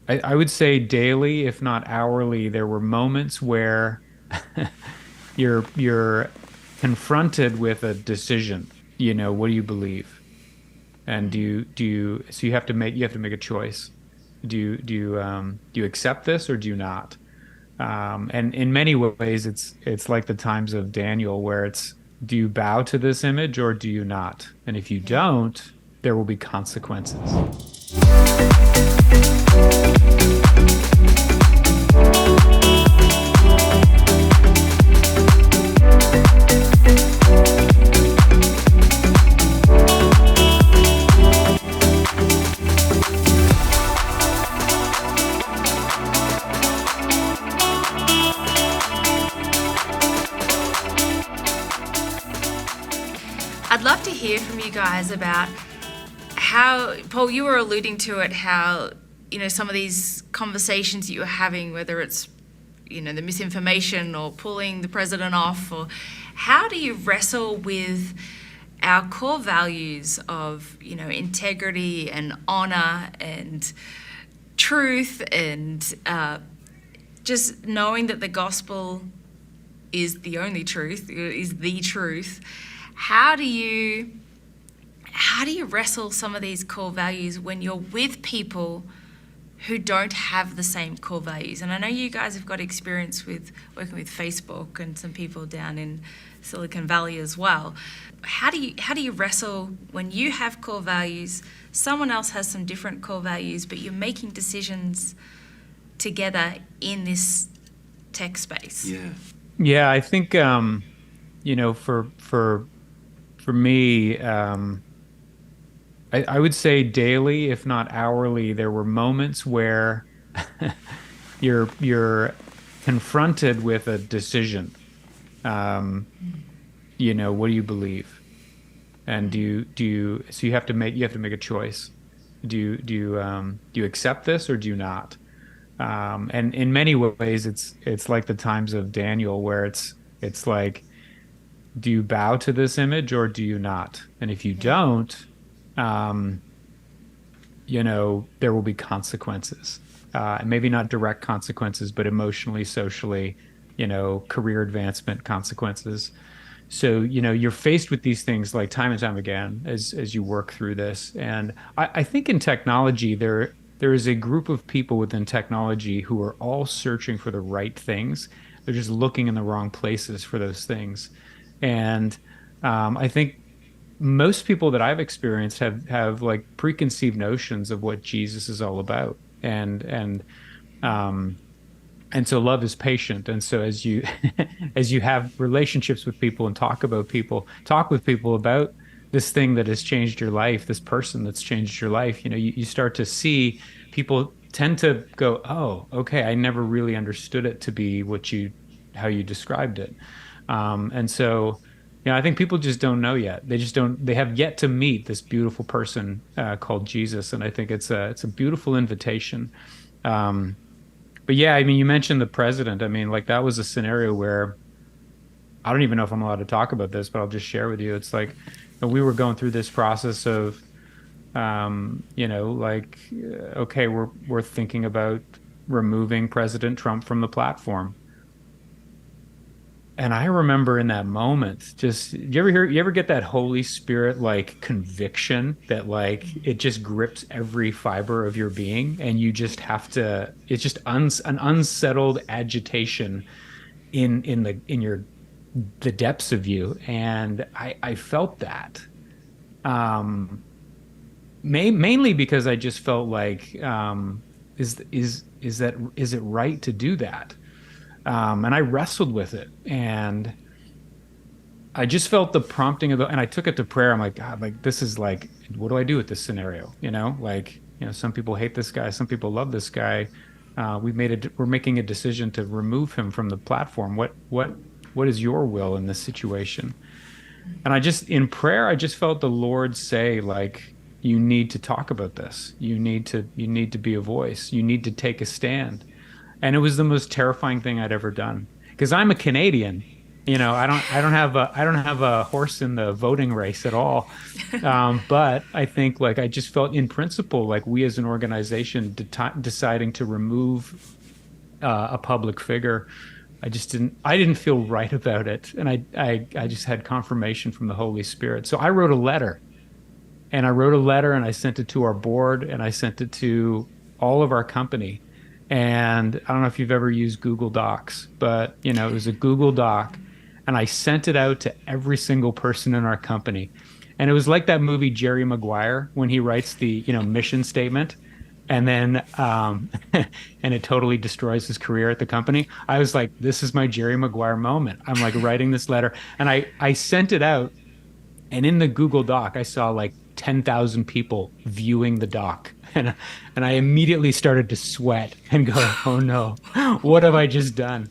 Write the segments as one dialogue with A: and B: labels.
A: I would say daily, if not hourly, there were moments where you're confronted with a decision. What do you believe? And so you have to make a choice. Do you accept this or do you not? And in many ways, it's like the times of Daniel, where it's, do you bow to this image or do you not? And if you don't, there will be consequences.
B: I'd love to hear from you guys about how, Paul, you were alluding to it, how, some of these conversations that you were having, whether it's, the misinformation or pulling the president off, or how do you wrestle with our core values of, integrity and honor and truth and just knowing that the gospel is the only truth, is the truth. How do you wrestle some of these core values when you're with people who don't have the same core values? And I know you guys have got experience with working with Facebook and some people down in Silicon Valley as well. How do you wrestle when you have core values, someone else has some different core values, but you're making decisions together in this tech space?
C: Yeah.
A: Yeah, I think for me, I would say daily, if not hourly, there were moments where you're confronted with a decision. Um, what do you believe? And so you have to make a choice. Do you accept this or do you not? And in many ways, it's like the times of Daniel, where it's like, do you bow to this image or do you not? And if you don't, um, there will be consequences. Maybe not direct consequences, but emotionally, socially, career advancement consequences. So, you're faced with these things like time and time again as you work through this. And I think in technology, there is a group of people within technology who are all searching for the right things. They're just looking in the wrong places for those things. And I think most people that I've experienced have like preconceived notions of what Jesus is all about. Um, and so love is patient. And so as you as you have relationships with people and talk with people about this thing that has changed your life, this person that's changed your life, you start to see people tend to go, oh, okay, I never really understood it to be how you described it. And so, I think people just don't know yet. They have yet to meet this beautiful person called Jesus. And I think it's a beautiful invitation. Um, but yeah, I mean, you mentioned the president. I mean, like that was a scenario where I don't even know if I'm allowed to talk about this, but I'll just share with you. It's like we were going through this process of, like, okay, we're thinking about removing President Trump from the platform. And I remember in that moment, just you ever get that Holy Spirit like conviction that like it just grips every fiber of your being, and you just have to. It's just an unsettled agitation in the depths of you, and I felt that. Um, mainly because I just felt like, is it right to do that? And I wrestled with it, and I just felt the prompting and I took it to prayer. I'm like, God, like this is like, what do I do with this scenario? Like, some people hate this guy, some people love this guy. We're making a decision to remove him from the platform. What is your will in this situation? And in prayer, I just felt the Lord say, like, you need to talk about this. You need to be a voice. You need to take a stand. And it was the most terrifying thing I'd ever done because I'm a Canadian. I don't have a horse in the voting race at all. But I think like I just felt in principle, like we as an organization deciding to remove a public figure, I didn't feel right about it. And I just had confirmation from the Holy Spirit. So I wrote a letter and I wrote a letter and I sent it to our board and I sent it to all of our company. And I don't know if you've ever used Google Docs, but it was a Google Doc and I sent it out to every single person in our company. And it was like that movie Jerry Maguire when he writes the, mission statement and then and it totally destroys his career at the company. I was like, this is my Jerry Maguire moment. I'm like writing this letter and I sent it out and in the Google Doc, I saw like 10,000 people viewing the doc. And I immediately started to sweat and go, oh no, what have I just done?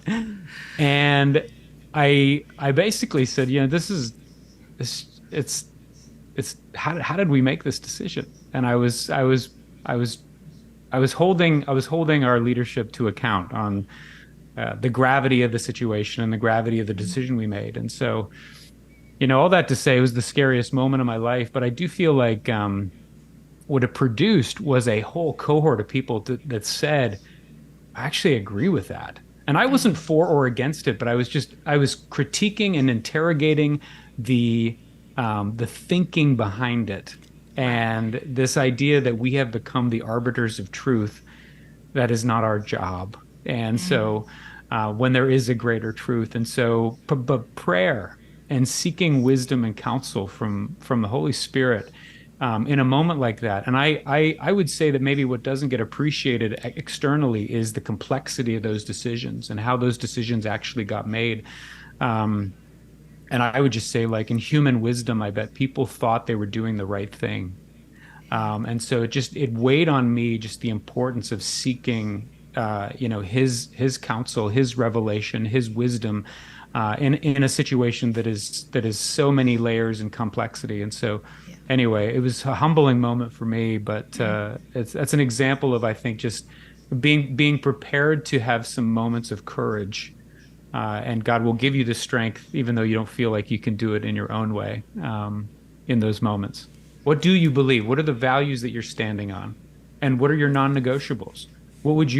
A: And I basically said, this it's how did we make this decision? And I was holding our leadership to account on the gravity of the situation and the gravity of the decision we made. And so, all that to say, it was the scariest moment of my life. But I do feel like what it produced was a whole cohort of people that said, I actually agree with that. And I wasn't for or against it, but I was critiquing and interrogating the thinking behind it. And this idea that we have become the arbiters of truth, that is not our job. And so when there is a greater truth. And so, but prayer and seeking wisdom and counsel from the Holy Spirit in a moment like that. And I would say that maybe what doesn't get appreciated externally is the complexity of those decisions and how those decisions actually got made. And I would just say, like in human wisdom, I bet people thought they were doing the right thing. And so it weighed on me just the importance of seeking, his counsel, his revelation, his wisdom, in a situation that is so many layers and complexity. And so, anyway, it was a humbling moment for me. But that's an example of, I think, just being prepared to have some moments of courage. And God will give you the strength, even though you don't feel like you can do it in your own way, in those moments. What do you believe? What are the values that you're standing on? And what are your non-negotiables? What would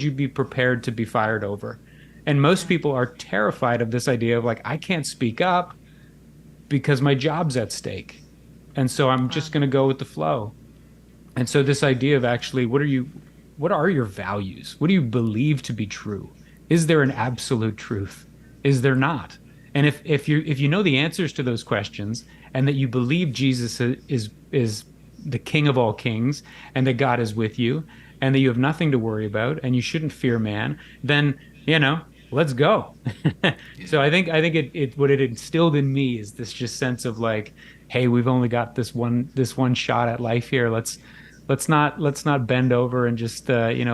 A: you be prepared to be fired over? And most people are terrified of this idea of like, I can't speak up because my job's at stake. And so I'm just going to go with the flow. And so this idea of actually, what are your values? What do you believe to be true? Is there an absolute truth? Is there not? And if you know the answers to those questions and that you believe Jesus is the King of all kings and that God is with you and that you have nothing to worry about and you shouldn't fear man, then, let's go. So I think it what it instilled in me is this just sense of like, hey, we've only got this one shot at life here. Let's not bend over and just let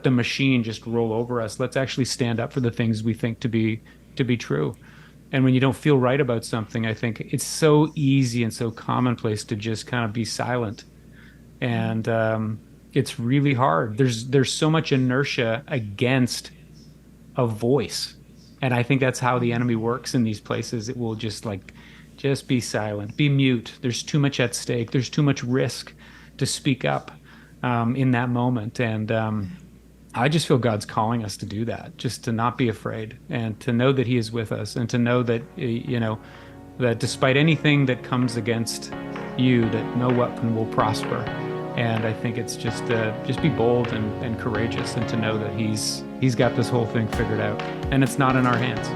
A: the machine just roll over us. Let's actually stand up for the things we think to be true. And when you don't feel right about something, I think it's so easy and so commonplace to just kind of be silent. And it's really hard. There's so much inertia against a voice. And I think that's how the enemy works in these places. It will just be silent, be mute. There's too much at stake. There's too much risk to speak up in that moment. And I just feel God's calling us to do that, just to not be afraid and to know that He is with us and to know that, that despite anything that comes against you, that no weapon will prosper. And I think it's just be bold and courageous and to know that He's got this whole thing figured out and it's not in our hands.